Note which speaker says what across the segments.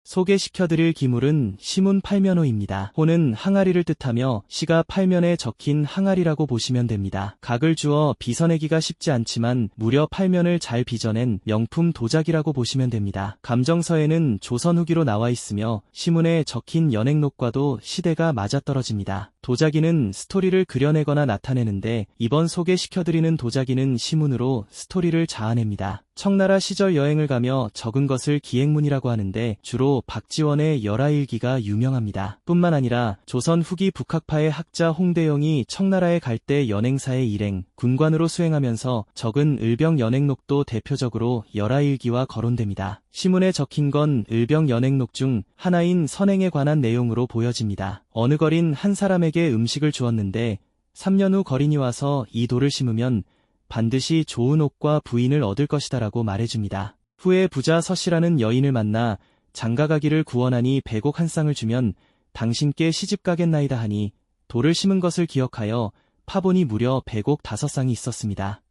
Speaker 1: 소개시켜드릴 기물은 시문 팔면호입니다. 호는 항아리를 뜻하며 시가 팔면에 적힌 항아리라고 보시면 됩니다. 각을 주어 빗어내기가 쉽지 않지만 무려 팔면을 잘 빚어낸 명품 도자기라고 보시면 됩니다. 감정서에는 조선 후기로 나와 있으며 시문에 적힌 연행록과도 시대가 맞아떨어집니다. 도자기는 스토리를 그려내거나 나타내는데 이번 소개시켜드리는 도자기는 시문으로 스토리를 자아냅니다. 청나라 시절 여행을 가며 적은 것을 기행문이라고 하는데 주로 박지원의 열하일기가 유명합니다. 뿐만 아니라 조선 후기 북학파의 학자 홍대영이 청나라에 갈 때 연행사의 일행, 군관으로 수행하면서 적은 을병 연행록도 대표적으로 열하일기와 거론됩니다. 시문에 적힌 건 을병 연행록 중 하나인 선행에 관한 내용으로 보여집니다. 어느 거린 한 사람에게 음식을 주었는데 3년 후 거린이 와서 이 돌을 심으면 반드시 좋은 옷과 부인을 얻을 것이다라고 말해줍니다. 후에 부자 서씨라는 여인을 만나 장가가기를 구원하니 백옥 한 쌍을 주면 당신께 시집가겠나이다 하니 돌을 심은 것을 기억하여 파보니 무려 백옥 5쌍이 있었습니다.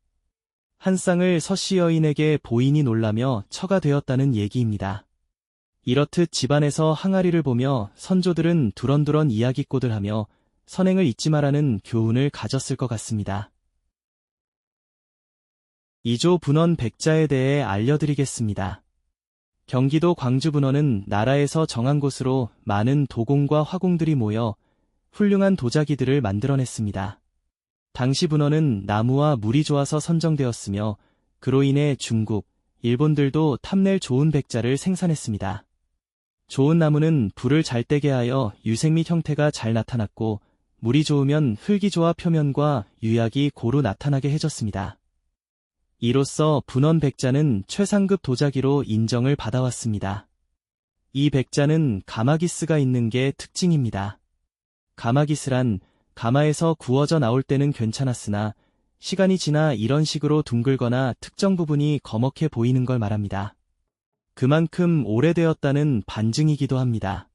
Speaker 1: 한 쌍을 서씨 여인에게 보인이 놀라며 처가 되었다는 얘기입니다. 이렇듯 집안에서 항아리를 보며 선조들은 두런두런 이야기꼬들 하며 선행을 잊지 마라는 교훈을 가졌을 것 같습니다. 이조 분원 백자에 대해 알려드리겠습니다. 경기도 광주 분원은 나라에서 정한 곳으로 많은 도공과 화공들이 모여 훌륭한 도자기들을 만들어냈습니다. 당시 분원은 나무와 물이 좋아서 선정되었으며 그로 인해 중국, 일본들도 탐낼 좋은 백자를 생산했습니다. 좋은 나무는 불을 잘 떼게 하여 유색 및 형태가 잘 나타났고 물이 좋으면 흙이 좋아 표면과 유약이 고루 나타나게 해줬습니다. 이로써 분원 백자는 최상급 도자기로 인정을 받아왔습니다. 이 백자는 가마기스가 있는 게 특징입니다. 가마기스란 가마에서 구워져 나올 때는 괜찮았으나 시간이 지나 이런 식으로 둥글거나 특정 부분이 거먹해 보이는 걸 말합니다. 그만큼 오래되었다는 반증이기도 합니다.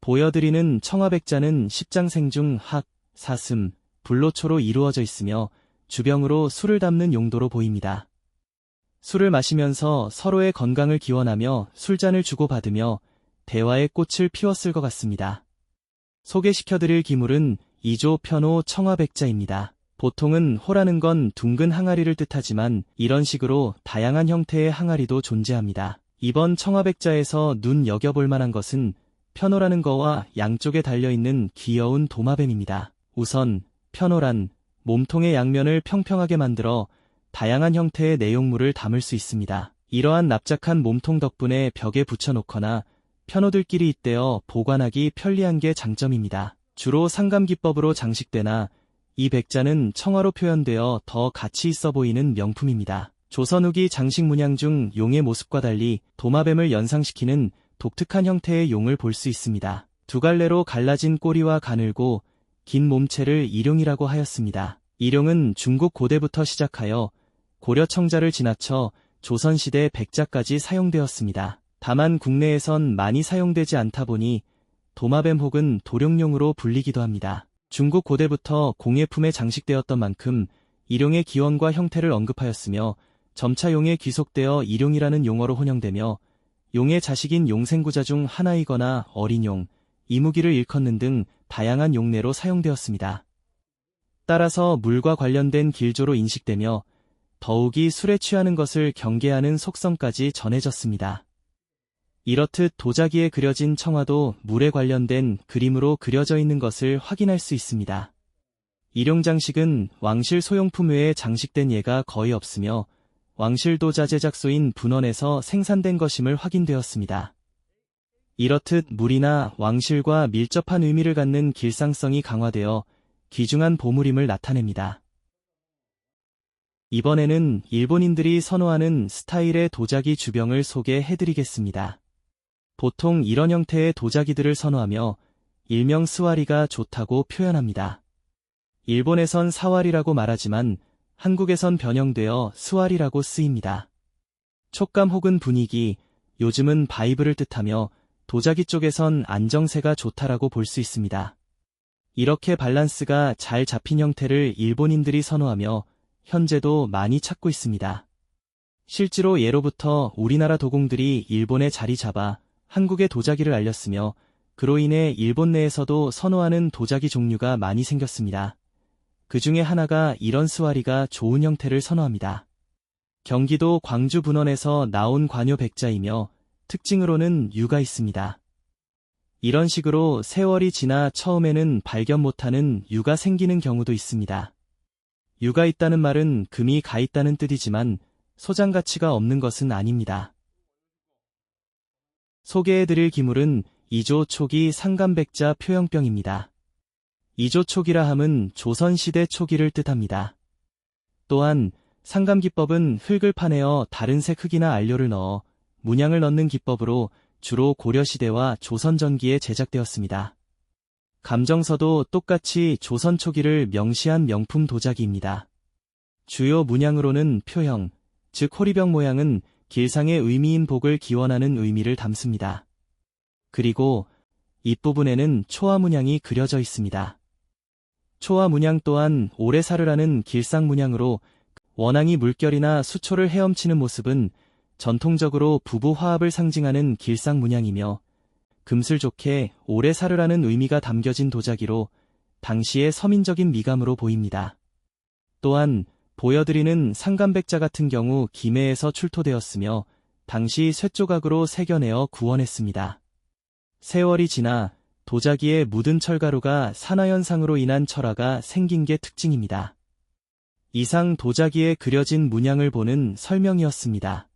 Speaker 1: 보여드리는 청화백자는 십장생 중 학, 사슴, 불로초로 이루어져 있으며 주병으로 술을 담는 용도로 보입니다. 술을 마시면서 서로의 건강을 기원하며 술잔을 주고받으며 대화의 꽃을 피웠을 것 같습니다. 소개시켜드릴 기물은 이조 편호 청화백자입니다. 보통은 호라는 건 둥근 항아리를 뜻하지만 이런 식으로 다양한 형태의 항아리도 존재합니다. 이번 청화백자에서 눈여겨볼 만한 것은 편호라는 거와 양쪽에 달려있는 귀여운 도마뱀입니다. 우선 편호란 몸통의 양면을 평평하게 만들어 다양한 형태의 내용물을 담을 수 있습니다. 이러한 납작한 몸통 덕분에 벽에 붙여놓거나 편호들끼리 잇대어 보관하기 편리한 게 장점입니다. 주로 상감기법으로 장식되나 이 백자는 청화로 표현되어 더 가치 있어 보이는 명품입니다. 조선 후기 장식 문양 중 용의 모습과 달리 도마뱀을 연상시키는 독특한 형태의 용을 볼 수 있습니다. 두 갈래로 갈라진 꼬리와 가늘고 긴 몸체를 일용이라고 하였습니다. 일용은 중국 고대부터 시작하여 고려 청자를 지나쳐 조선시대 백자까지 사용되었습니다. 다만 국내에선 많이 사용되지 않다 보니 도마뱀 혹은 도룡용으로 불리기도 합니다. 중국 고대부터 공예품에 장식되었던 만큼 일용의 기원과 형태를 언급하였으며 점차 용에 귀속되어 일용이라는 용어로 혼용되며 용의 자식인 용생구자 중 하나이거나 어린 용, 이무기를 일컫는 등 다양한 용례로 사용되었습니다. 따라서 물과 관련된 길조로 인식되며 더욱이 술에 취하는 것을 경계하는 속성까지 전해졌습니다. 이렇듯 도자기에 그려진 청화도 물에 관련된 그림으로 그려져 있는 것을 확인할 수 있습니다. 일용장식은 왕실 소용품 외에 장식된 예가 거의 없으며 왕실도자 제작소인 분원에서 생산된 것임을 확인되었습니다. 이렇듯 물이나 왕실과 밀접한 의미를 갖는 길상성이 강화되어 귀중한 보물임을 나타냅니다. 이번에는 일본인들이 선호하는 스타일의 도자기 주병을 소개해드리겠습니다. 보통 이런 형태의 도자기들을 선호하며 일명 스와리가 좋다고 표현합니다. 일본에선 사와리라고 말하지만 한국에선 변형되어 스와리라고 쓰입니다. 촉감 혹은 분위기, 요즘은 바이브를 뜻하며 도자기 쪽에선 안정세가 좋다라고 볼 수 있습니다. 이렇게 밸런스가 잘 잡힌 형태를 일본인들이 선호하며 현재도 많이 찾고 있습니다. 실제로 예로부터 우리나라 도공들이 일본에 자리 잡아 한국의 도자기를 알렸으며 그로 인해 일본 내에서도 선호하는 도자기 종류가 많이 생겼습니다. 그 중에 하나가 이런 스와리가 좋은 형태를 선호합니다. 경기도 광주 분원에서 나온 관요 백자이며 특징으로는 유가 있습니다. 이런 식으로 세월이 지나 처음에는 발견 못하는 유가 생기는 경우도 있습니다. 유가 있다는 말은 금이 가 있다는 뜻이지만 소장 가치가 없는 것은 아닙니다. 소개해드릴 기물은 이조 초기 상감백자 표형병입니다. 이조 초기라 함은 조선시대 초기를 뜻합니다. 또한 상감기법은 흙을 파내어 다른 색 흙이나 안료를 넣어 문양을 넣는 기법으로 주로 고려시대와 조선 전기에 제작되었습니다. 감정서도 똑같이 조선 초기를 명시한 명품 도자기입니다. 주요 문양으로는 표형, 즉 호리병 모양은 길상의 의미인 복을 기원하는 의미를 담습니다. 그리고 잇부분에는 초화 문양이 그려져 있습니다. 초화 문양 또한 오래 살으라는 길상 문양으로 원앙이 물결이나 수초를 헤엄치는 모습은 전통적으로 부부 화합을 상징하는 길상 문양이며 금슬 좋게 오래 살으라는 의미가 담겨진 도자기로 당시의 서민적인 미감으로 보입니다. 또한 보여드리는 상감백자 같은 경우 김해에서 출토되었으며 당시 쇠조각으로 새겨내어 구원했습니다. 세월이 지나 도자기에 묻은 철가루가 산화현상으로 인한 철화가 생긴 게 특징입니다. 이상 도자기에 그려진 문양을 보는 설명이었습니다.